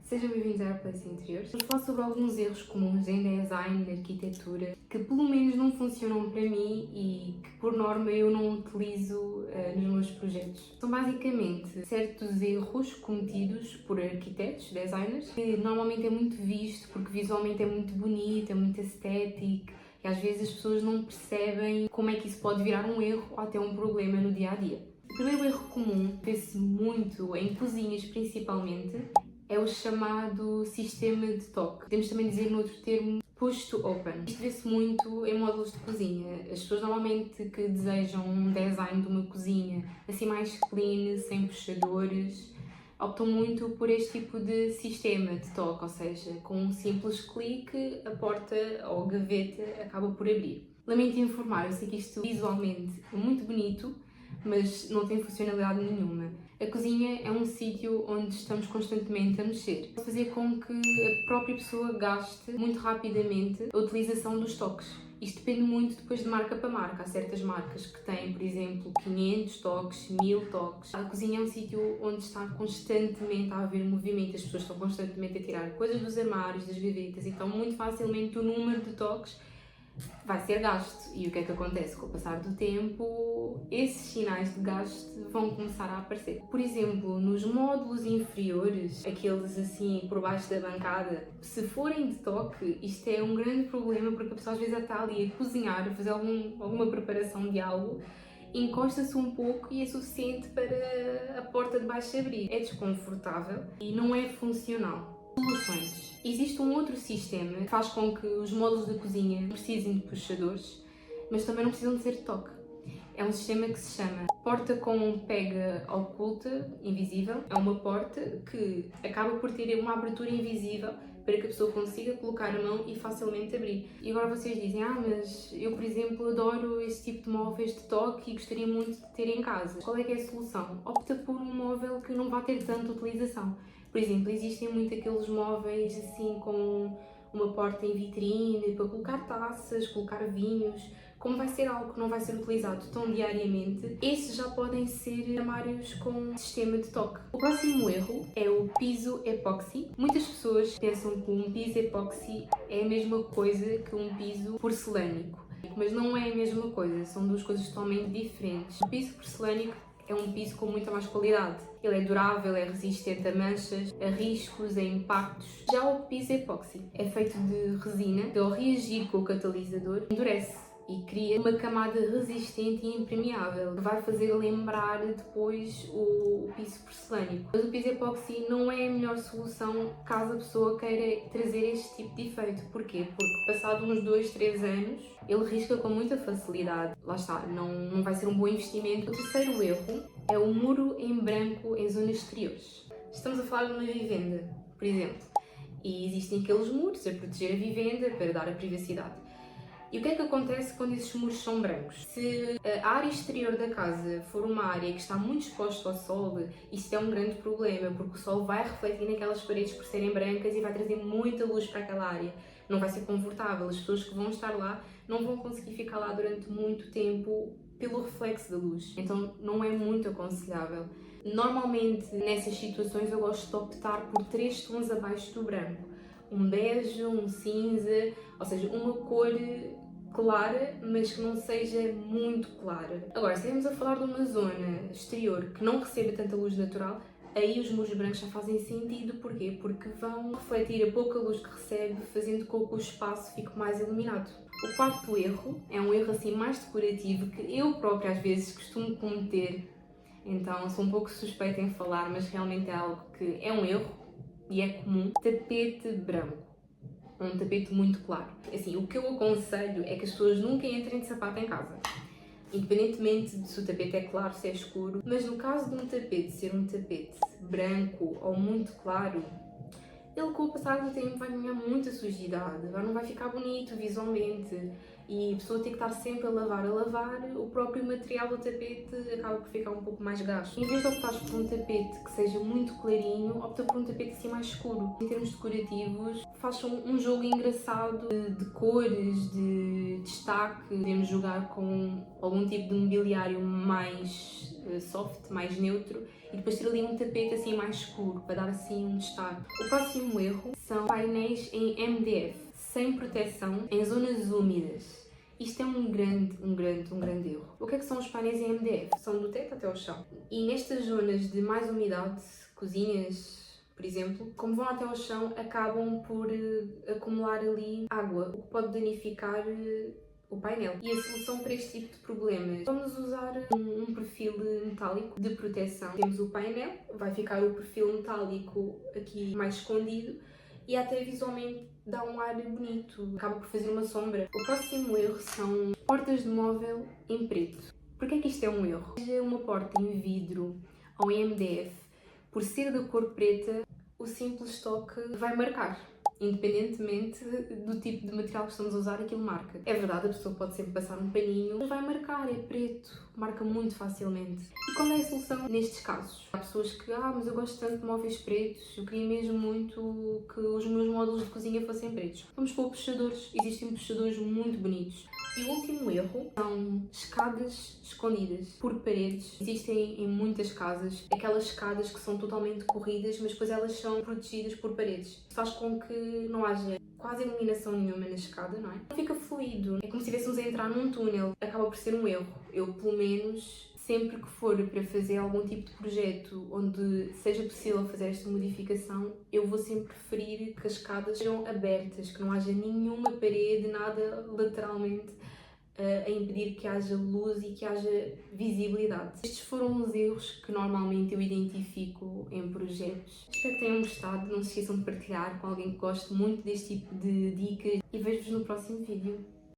Sejam bem-vindos à Airplace Interiores. Vamos falar sobre alguns erros comuns em design, arquitetura, que pelo menos não funcionam para mim e que por norma eu não utilizo nos meus projetos. São basicamente certos erros cometidos por arquitetos, designers, que normalmente é muito visto porque visualmente é muito bonito, é muito estético e às vezes as pessoas não percebem como é que isso pode virar um erro ou até um problema no dia a dia. O primeiro erro comum, vê-se muito em cozinhas principalmente, é o chamado sistema de toque. Podemos também dizer no outro termo push to open. Isto vê-se muito em módulos de cozinha. As pessoas normalmente que desejam um design de uma cozinha assim mais clean, sem puxadores, optam muito por este tipo de sistema de toque, ou seja, com um simples clique a porta ou a gaveta acaba por abrir. Lamento informar, eu sei que isto visualmente é muito bonito, mas não tem funcionalidade nenhuma. A cozinha é um sítio onde estamos constantemente a mexer. Pode fazer com que a própria pessoa gaste muito rapidamente a utilização dos toques. Isto depende muito depois de marca para marca. Há certas marcas que têm, por exemplo, 500 toques, 1000 toques. A cozinha é um sítio onde está constantemente a haver movimento. As pessoas estão constantemente a tirar coisas dos armários, das gavetas, então muito facilmente o número de toques vai ser gasto. E o que é que acontece? Com o passar do tempo, esses sinais de gasto vão começar a aparecer. Por exemplo, nos módulos inferiores, aqueles assim por baixo da bancada, se forem de toque, isto é um grande problema porque a pessoa às vezes está ali a cozinhar, a fazer alguma preparação de algo, encosta-se um pouco e é suficiente para a porta de baixo abrir. É desconfortável e não é funcional. Soluções. Existe um outro sistema que faz com que os módulos da cozinha não precisem de puxadores, mas também não precisam de ser de toque. É um sistema que se chama porta com pega oculta, invisível. É uma porta que acaba por ter uma abertura invisível para que a pessoa consiga colocar a mão e facilmente abrir. E agora vocês dizem, mas eu, por exemplo, adoro este tipo de móveis de toque e gostaria muito de ter em casa. Qual é que é a solução? Opta por um móvel que não vá ter tanta utilização. Por exemplo, existem muito aqueles móveis assim com uma porta em vitrine para colocar taças, colocar vinhos. Como vai ser algo que não vai ser utilizado tão diariamente, esses já podem ser armários com sistema de toque. O próximo erro é o piso epóxi. Muitas pessoas pensam que um piso epóxi é a mesma coisa que um piso porcelânico, mas não é a mesma coisa, são duas coisas totalmente diferentes. O piso porcelânico é um piso com muita mais qualidade. Ele é durável, é resistente a manchas, a riscos, a impactos. Já o piso epóxi é feito de resina que, ao reagir com o catalisador, endurece e cria uma camada resistente e impermeável que vai fazer lembrar depois o piso porcelânico. Mas o piso epóxi não é a melhor solução caso a pessoa queira trazer este tipo de efeito. Porquê? Porque passado uns 2, 3 anos ele risca com muita facilidade. Lá está, não vai ser um bom investimento. O terceiro erro é o muro em branco em zonas exteriores. Estamos a falar de uma vivenda, por exemplo, e existem aqueles muros a proteger a vivenda para dar a privacidade. E o que é que acontece quando esses muros são brancos? Se a área exterior da casa for uma área que está muito exposta ao sol, isto é um grande problema, porque o sol vai refletir naquelas paredes por serem brancas e vai trazer muita luz para aquela área. Não vai ser confortável, as pessoas que vão estar lá não vão conseguir ficar lá durante muito tempo pelo reflexo da luz. Então não é muito aconselhável. Normalmente nessas situações eu gosto de optar por 3 tons abaixo do branco. Um bege, um cinza, ou seja, uma cor clara, mas que não seja muito clara. Agora, se estivermos a falar de uma zona exterior que não recebe tanta luz natural, aí os muros brancos já fazem sentido. Porquê? Porque vão refletir a pouca luz que recebe, fazendo com que o espaço fique mais iluminado. O quarto erro é um erro assim mais decorativo que eu própria às vezes costumo cometer, então sou um pouco suspeita em falar, mas realmente é algo que é um erro e é comum. Tapete branco. Um tapete muito claro. Assim, o que eu aconselho é que as pessoas nunca entrem de sapato em casa. Independentemente de se o tapete é claro, se é escuro. Mas no caso de um tapete ser um tapete branco ou muito claro, ele com o passar do tempo vai ganhar muita sujidade, não vai ficar bonito visualmente e a pessoa tem que estar sempre a lavar, o próprio material do tapete acaba por ficar um pouco mais gasto. Em vez de optar por um tapete que seja muito clarinho, opta por um tapete assim mais escuro. Em termos decorativos, faz um jogo engraçado de cores, de destaque. Podemos jogar com algum tipo de mobiliário mais soft, mais neutro, e depois ter ali um tapete assim mais escuro, para dar assim um destaque. O próximo erro são painéis em MDF, sem proteção, em zonas úmidas. Isto é um grande erro. O que é que são os painéis em MDF? São do teto até ao chão. E nestas zonas de mais umidade, cozinhas, por exemplo, como vão até ao chão, acabam por acumular ali água, o que pode danificar o painel. E a solução para este tipo de problemas, vamos usar um perfil metálico de proteção. Temos o painel, vai ficar o perfil metálico aqui mais escondido e até visualmente dá um ar bonito, acaba por fazer uma sombra. O próximo erro são portas de móvel em preto. Porquê é que isto é um erro? Seja uma porta em vidro ou em MDF, por ser da cor preta, o simples toque vai marcar. Independentemente do tipo de material que estamos a usar, aquilo marca. É verdade, a pessoa pode sempre passar um paninho, mas vai marcar, é preto, marca muito facilmente. E qual é a solução nestes casos? Há pessoas que, mas eu gosto tanto de móveis pretos, eu queria mesmo muito que os meus módulos de cozinha fossem pretos. Vamos pôr puxadores, existem puxadores muito bonitos. E o último erro são escadas escondidas por paredes. Existem em muitas casas aquelas escadas que são totalmente corridas, mas depois elas são protegidas por paredes. Isso faz com que não haja quase iluminação nenhuma na escada, não é? Não fica fluido. É como se estivéssemos a entrar num túnel. Acaba por ser um erro. Eu, pelo menos, sempre que for para fazer algum tipo de projeto onde seja possível fazer esta modificação, eu vou sempre preferir que as escadas sejam abertas, que não haja nenhuma parede, nada lateralmente a impedir que haja luz e que haja visibilidade. Estes foram os erros que normalmente eu identifico em projetos. Espero que tenham gostado, não se esqueçam de partilhar com alguém que goste muito deste tipo de dicas e vejo-vos no próximo vídeo.